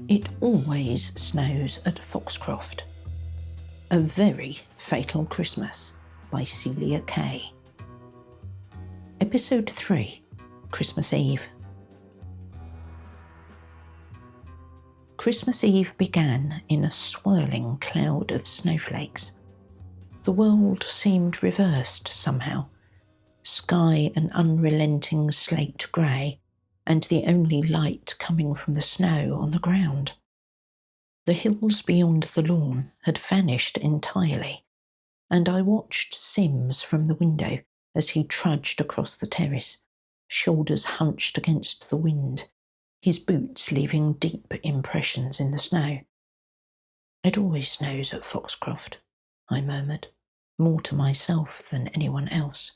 It always snows at Foxcroft. A Very Fatal Christmas by Celia Kay. Episode 3, Christmas Eve. Christmas Eve began in a swirling cloud of snowflakes. The world seemed reversed somehow. Sky an unrelenting slate grey, and the only light coming from the snow on the ground. The hills beyond the lawn had vanished entirely, and I watched Sims from the window as he trudged across the terrace, shoulders hunched against the wind, his boots leaving deep impressions in the snow. "It always snows at Foxcroft," I murmured, more to myself than anyone else.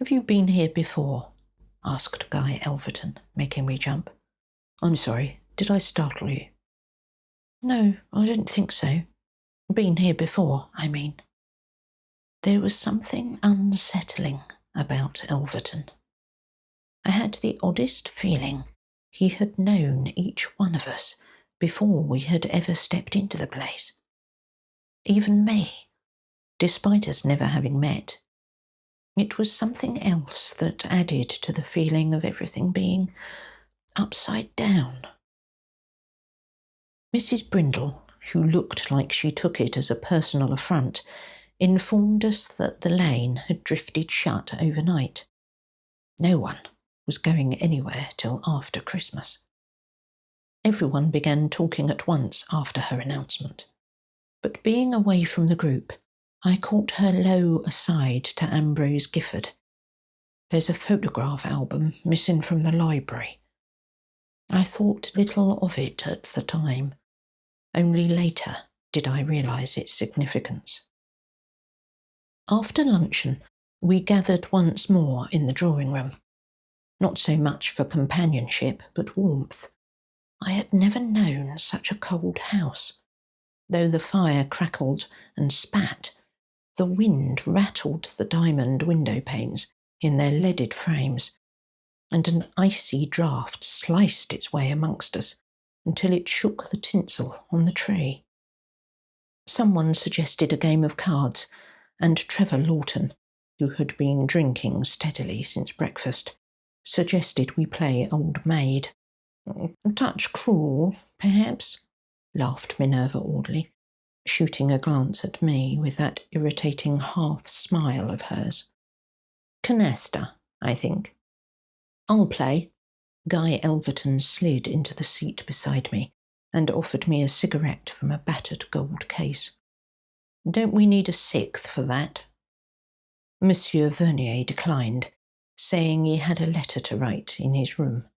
"Have you been here before?" asked Guy Elverton, making me jump. "I'm sorry, did I startle you?" "No, I don't think so. Been here before, I mean." There was something unsettling about Elverton. I had the oddest feeling he had known each one of us before we had ever stepped into the place. Even me, despite us never having met. It was something else that added to the feeling of everything being upside down. Mrs. Brindle, who looked like she took it as a personal affront, informed us that the lane had drifted shut overnight. No one was going anywhere till after Christmas. Everyone began talking at once after her announcement, but being away from the group, I caught her low aside to Ambrose Gifford. "There's a photograph album missing from the library." I thought little of it at the time. Only later did I realise its significance. After luncheon, we gathered once more in the drawing room. Not so much for companionship, but warmth. I had never known such a cold house. Though the fire crackled and spat, the wind rattled the diamond window panes in their leaded frames, and an icy draught sliced its way amongst us until it shook the tinsel on the tree. Someone suggested a game of cards, and Trevor Lawton, who had been drinking steadily since breakfast, suggested we play Old Maid. "A touch cruel, perhaps," laughed Minerva Audley, shooting a glance at me with that irritating half-smile of hers. "Canasta, I think." "I'll play." Guy Elverton slid into the seat beside me and offered me a cigarette from a battered gold case. "Don't we need a sixth for that?" Monsieur Vernier declined, saying he had a letter to write in his room.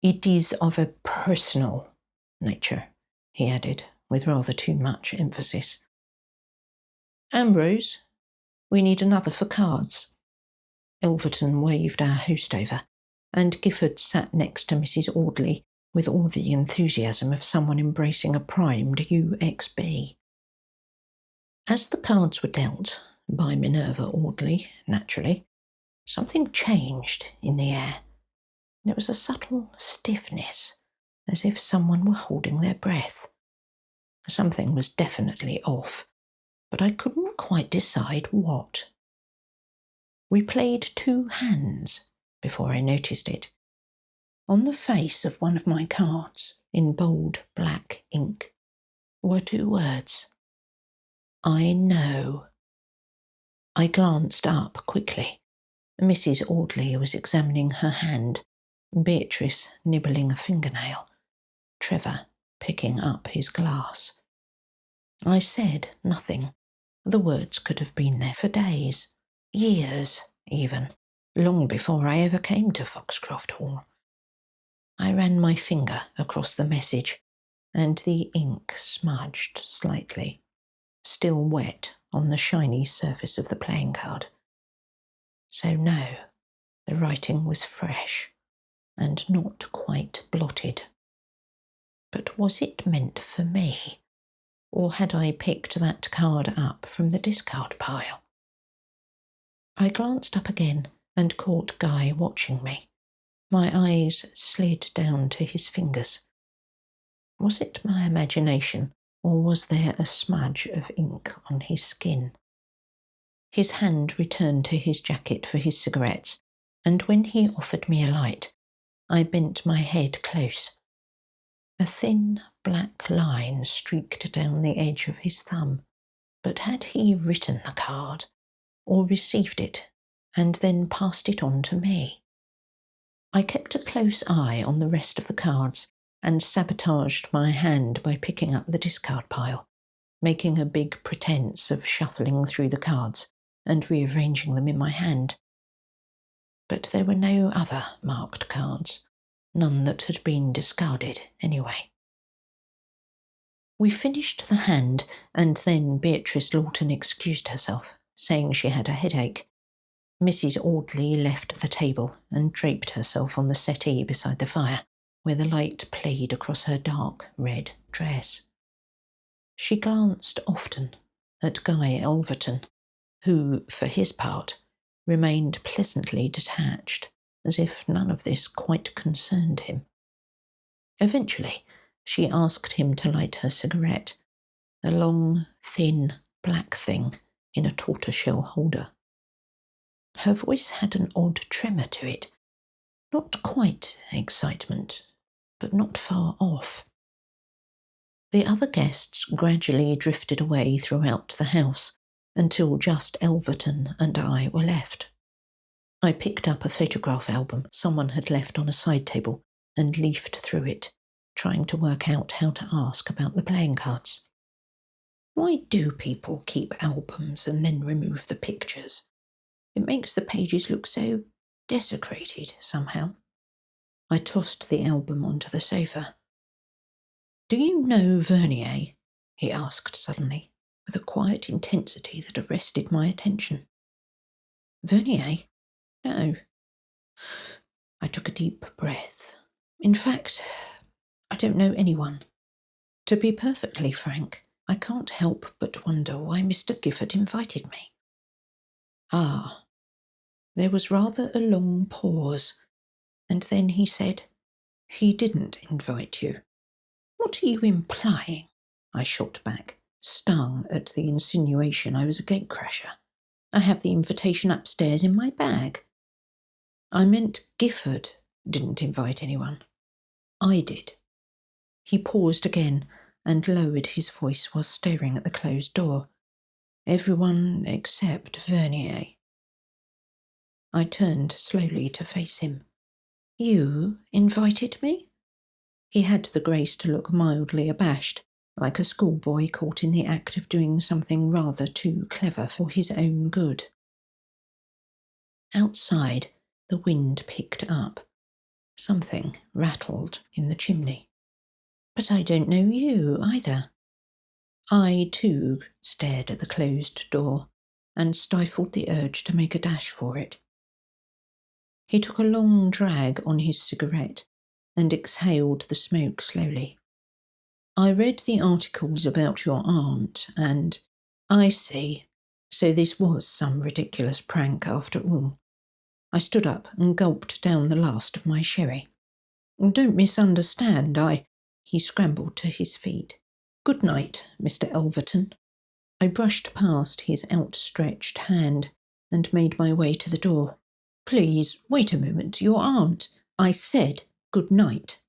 "It is of a personal nature," he added, with rather too much emphasis. "Ambrose, we need another for cards." Elverton waved our host over, and Gifford sat next to Mrs. Audley with all the enthusiasm of someone embracing a primed UXB. As the cards were dealt, by Minerva Audley, naturally, something changed in the air. There was a subtle stiffness, as if someone were holding their breath. Something was definitely off, but I couldn't quite decide what. We played 2 hands before I noticed it. On the face of one of my cards, in bold black ink, were 2 words. "I know." I glanced up quickly. Mrs. Audley was examining her hand, Beatrice nibbling a fingernail, Trevor picking up his glass. I said nothing. The words could have been there for days, years even, long before I ever came to Foxcroft Hall. I ran my finger across the message, and the ink smudged slightly, still wet on the shiny surface of the playing card. So no, the writing was fresh, and not quite blotted. But was it meant for me, or had I picked that card up from the discard pile? I glanced up again and caught Guy watching me. My eyes slid down to his fingers. Was it my imagination, or was there a smudge of ink on his skin? His hand returned to his jacket for his cigarettes, and when he offered me a light, I bent my head close. A thin black line streaked down the edge of his thumb, but had he written the card, or received it, and then passed it on to me? I kept a close eye on the rest of the cards, and sabotaged my hand by picking up the discard pile, making a big pretence of shuffling through the cards and rearranging them in my hand. But there were no other marked cards, none that had been discarded anyway. We finished the hand, and then Beatrice Lawton excused herself, saying she had a headache. Mrs. Audley left the table and draped herself on the settee beside the fire, where the light played across her dark red dress. She glanced often at Guy Elverton, who, for his part, remained pleasantly detached, as if none of this quite concerned him. Eventually, she asked him to light her cigarette, a long, thin, black thing in a tortoiseshell holder. Her voice had an odd tremor to it, not quite excitement, but not far off. The other guests gradually drifted away throughout the house until just Elverton and I were left. I picked up a photograph album someone had left on a side table and leafed through it, trying to work out how to ask about the playing cards. Why do people keep albums and then remove the pictures? It makes the pages look so desecrated somehow. I tossed the album onto the sofa. "Do you know Vernier?" he asked suddenly, with a quiet intensity that arrested my attention. "Vernier? No." I took a deep breath. "In fact, I don't know anyone. To be perfectly frank, I can't help but wonder why Mr. Gifford invited me." "Ah." There was rather a long pause, and then he said, "He didn't invite you." "What are you implying?" I shot back, stung at the insinuation I was a gatecrasher. "I have the invitation upstairs in my bag." "I meant Gifford didn't invite anyone. I did." He paused again and lowered his voice while staring at the closed door. "Everyone except Vernier." I turned slowly to face him. "You invited me?" He had the grace to look mildly abashed, like a schoolboy caught in the act of doing something rather too clever for his own good. Outside, the wind picked up. Something rattled in the chimney. "But I don't know you either." I, too, stared at the closed door and stifled the urge to make a dash for it. He took a long drag on his cigarette and exhaled the smoke slowly. "I read the articles about your aunt, and I see. So this was some ridiculous prank after all." I stood up and gulped down the last of my sherry. "Don't misunderstand, He scrambled to his feet. "Good night, Mr. Elverton." I brushed past his outstretched hand and made my way to the door. "Please, wait a moment, your aunt." "I said good night."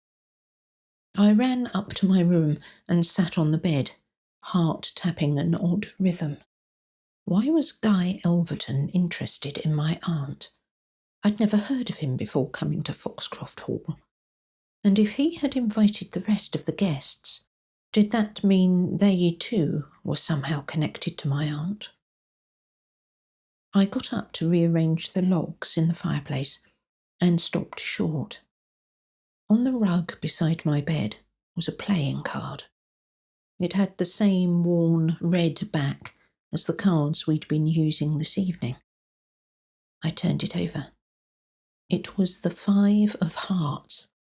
I ran up to my room and sat on the bed, heart tapping an odd rhythm. Why was Guy Elverton interested in my aunt? I'd never heard of him before coming to Foxcroft Hall. And if he had invited the rest of the guests, did that mean they too were somehow connected to my aunt? I got up to rearrange the logs in the fireplace and stopped short. On the rug beside my bed was a playing card. It had the same worn red back as the cards we'd been using this evening. I turned it over. It was the 5 of Hearts,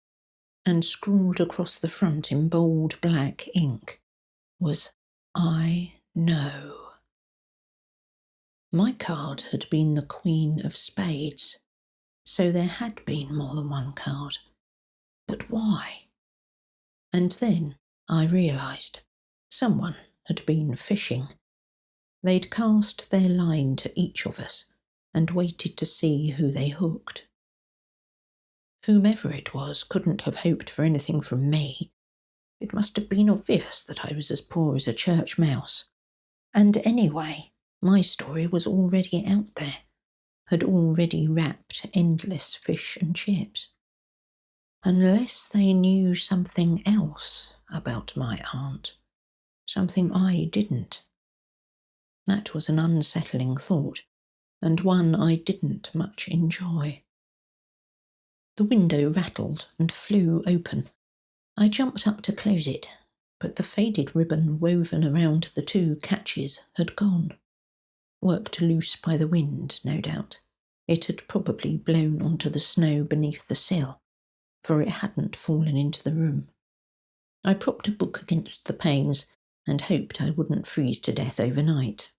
and scrawled across the front in bold black ink was "I know." My card had been the Queen of Spades, so there had been more than one card. But why? And then I realised someone had been fishing. They'd cast their line to each of us and waited to see who they hooked. Whomever it was couldn't have hoped for anything from me. It must have been obvious that I was as poor as a church mouse. And anyway, my story was already out there, had already wrapped endless fish and chips. Unless they knew something else about my aunt, something I didn't. That was an unsettling thought, and one I didn't much enjoy. The window rattled and flew open. I jumped up to close it, but the faded ribbon woven around the two catches had gone. Worked loose by the wind, no doubt. It had probably blown onto the snow beneath the sill, for it hadn't fallen into the room. I propped a book against the panes and hoped I wouldn't freeze to death overnight.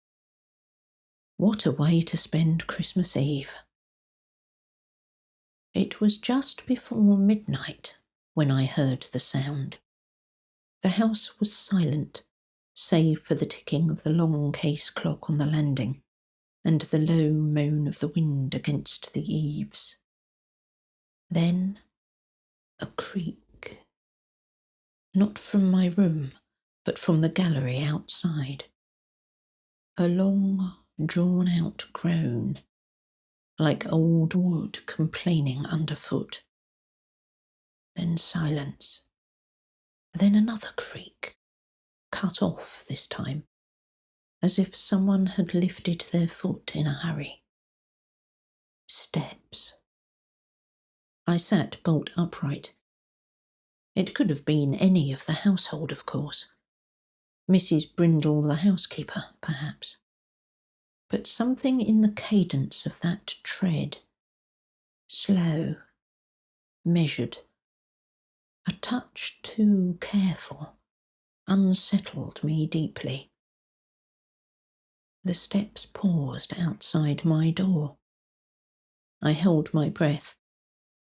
What a way to spend Christmas Eve. It was just before midnight when I heard the sound. The house was silent, save for the ticking of the long case clock on the landing and the low moan of the wind against the eaves. Then a creak. Not from my room, but from the gallery outside. A long, drawn-out groan, like old wood complaining underfoot. Then silence. Then another creak, cut off this time, as if someone had lifted their foot in a hurry. Steps. I sat bolt upright. It could have been any of the household, of course. Mrs. Brindle, the housekeeper, perhaps. But something in the cadence of that tread, slow, measured, a touch too careful, unsettled me deeply. The steps paused outside my door. I held my breath,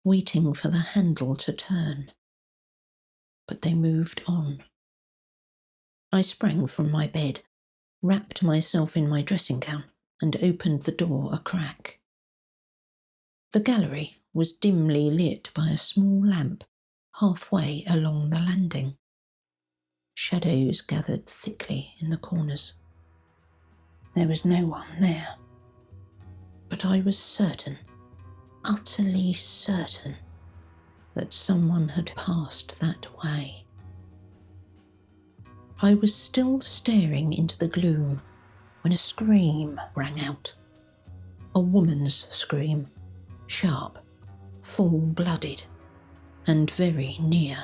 waiting for the handle to turn. But they moved on. I sprang from my bed, wrapped myself in my dressing gown, and opened the door a crack. The gallery was dimly lit by a small lamp halfway along the landing. Shadows gathered thickly in the corners. There was no one there. But I was certain, utterly certain, that someone had passed that way. I was still staring into the gloom when a scream rang out. A woman's scream, sharp, full-blooded, and very near.